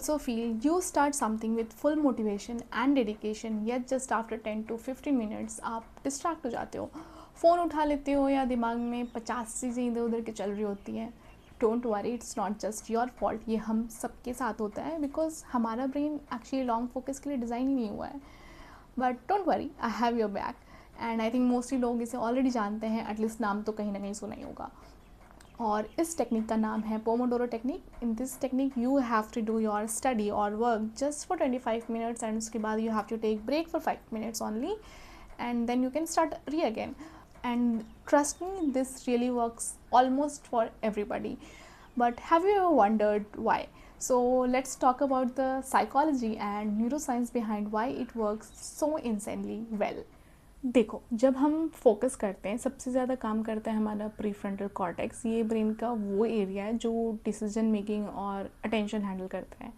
also feel you start something with full motivation and dedication, yet just after 10 to 15 minutes आप distract हो जाते हो, phone उठा लेते हो या दिमाग में 50 चीज़ें इधर उधर की चल रही होती हैं. Don't worry, it's not just your fault. ये हम सबके साथ होता है बिकॉज हमारा ब्रेन एक्चुअली लॉन्ग फोकस के लिए डिज़ाइन ही नहीं हुआ है. But don't worry, I have your back. And I think mostly लोग इसे ऑलरेडी जानते हैं, एटलीस्ट नाम तो कहीं ना कहीं सुना ही होगा. और इस टेक्निक का नाम है Pomodoro technique. In this technique you have to do your study और work just for 25 minutes and उसके बाद you have to take break for 5 minutes only and then you can start re again. And trust me, this really works almost for everybody. But have you ever wondered why? So let's talk about the psychology and neuroscience behind why it works so insanely well. देखो, जब हम focus करते हैं सबसे ज़्यादा काम करता है हमारा प्रीफ्रंटल कॉर्टेक्स. ये ब्रेन का वो एरिया है जो डिसीजन मेकिंग और अटेंशन हैंडल करता है.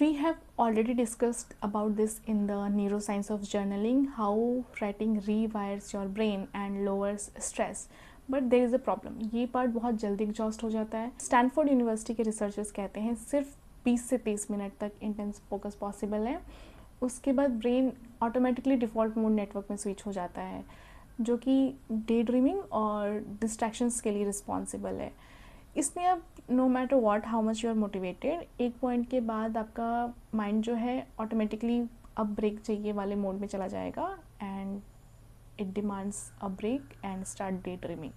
We have already discussed about this in the neuroscience of journaling, how writing rewires your brain and lowers stress. But there is a problem. ये part बहुत जल्दी एग्जॉस्ट हो जाता है. स्टैनफोर्ड यूनिवर्सिटी के रिसर्चर्स कहते हैं सिर्फ 20 से 30 मिनट तक इंटेंस फोकस पॉसिबल है. उसके बाद brain automatically default mode network में स्विच हो जाता है, जो कि डे ड्रीमिंग और डिस्ट्रैक्शंस के लिए रिस्पॉन्सिबल है. इसमें अब no matter what how much you are motivated, एक पॉइंट के बाद आपका माइंड जो है ऑटोमेटिकली अब ब्रेक चाहिए वाले मोड में चला जाएगा and it demands a break and start day dreaming.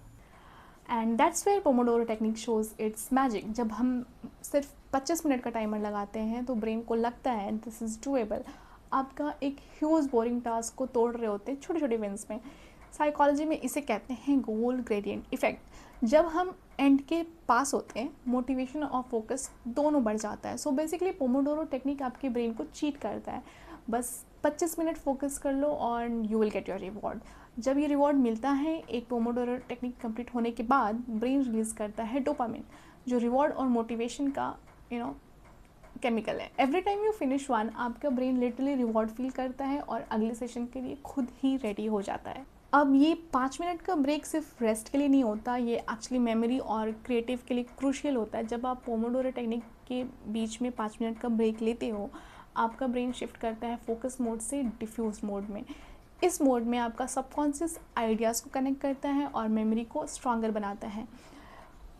And that's where Pomodoro technique shows its magic. जब हम सिर्फ 25 मिनट का टाइमर लगाते हैं तो ब्रेन को लगता है दिस इज़ डूएबल. आपका एक ह्यूज बोरिंग टास्क को तोड़ रहे होते हैं छोटे छोटे विंस में. साइकोलॉजी में इसे कहते हैं गोल ग्रेडियंट इफेक्ट. जब हम एंड के पास होते हैं मोटिवेशन और फोकस दोनों बढ़ जाता है. सो बेसिकली पोमोडोरो टेक्निक आपके ब्रेन को चीट करता है. बस 25 मिनट फोकस कर लो और you will get your reward. जब ये रिवॉर्ड मिलता है एक पोमोडोरो टेक्निक कंप्लीट होने के बाद, ब्रेन रिलीज करता है डोपामिन, जो रिवॉर्ड और मोटिवेशन का केमिकल है. Every time you finish one, आपका ब्रेन लिटरली रिवॉर्ड फील करता है और अगले सेशन के लिए खुद ही रेडी हो जाता है. अब ये 5 मिनट का ब्रेक सिर्फ रेस्ट के लिए नहीं होता, ये एक्चुअली मेमोरी और क्रिएटिव के लिए क्रूशियल होता है. जब आप पोमोडोरो टेक्निक के बीच में 5 मिनट का ब्रेक लेते हो, आपका ब्रेन शिफ्ट करता है फोकस मोड से डिफ्यूज मोड में. इस मोड में आपका सबकॉन्शियस आइडियाज़ को कनेक्ट करता है और मेमोरी को स्ट्रॉन्गर बनाता है.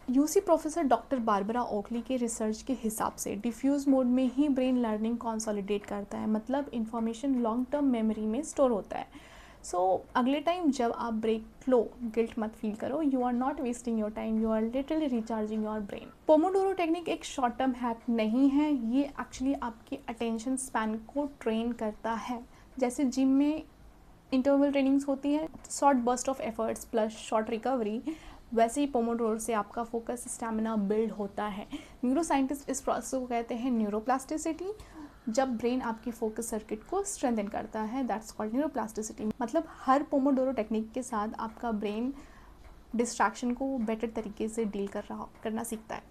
यूसी प्रोफेसर डॉक्टर बारबरा ओकली के रिसर्च के हिसाब से डिफ्यूज मोड में ही ब्रेन लर्निंग कंसोलिडेट करता है, मतलब इंफॉर्मेशन लॉन्ग टर्म मेमोरी में स्टोर होता है. सो अगले टाइम जब आप ब्रेक लो, गिल्ट मत फील करो. You are not wasting your time, you are literally recharging your brain. Pomodoro technique एक शॉर्ट टर्म हैक नहीं है, ये एक्चुअली आपके अटेंशन स्पैन को ट्रेन करता है. जैसे जिम में इंटरवल ट्रेनिंग्स होती है, short burst of efforts plus short recovery, वैसे ही पोमोडोरो से आपका फोकस स्टैमिना बिल्ड होता है. न्यूरोसाइंटिस्ट इस प्रोसेस को कहते हैं न्यूरोप्लास्टिसिटी. जब ब्रेन आपकी फोकस सर्किट को स्ट्रेंथन करता है, दैट्स कॉल्ड न्यूरोप्लास्टिसिटी. मतलब हर पोमोडोरो टेक्निक के साथ आपका ब्रेन डिस्ट्रैक्शन को बेटर तरीके से डील करना सीखता है.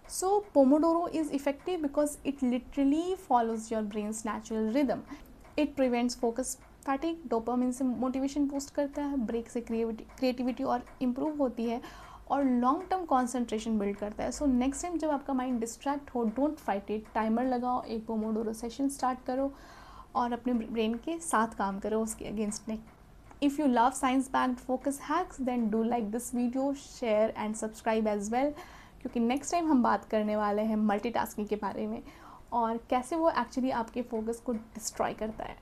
So Pomodoro is effective because it literally follows your brain's natural rhythm. It prevents focus fatigue, dopamine से मोटिवेशन बूस्ट करता है, ब्रेक से क्रिएटिविटी और इम्प्रूव होती है और लॉन्ग टर्म कॉन्सेंट्रेशन बिल्ड करता है. सो नेक्स्ट टाइम जब आपका माइंड डिस्ट्रैक्ट हो, डोंट फाइट इट. टाइमर लगाओ, एक पोमोडोरो सेशन स्टार्ट करो और अपने ब्रेन के साथ काम करो उसके अगेंस्ट नहीं. If you love science backed focus hacks then do like this video, share and subscribe as well, क्योंकि नेक्स्ट टाइम हम बात करने वाले हैं मल्टीटास्किंग के बारे में और कैसे वो एक्चुअली आपके फोकस को डिस्ट्रॉय करता है.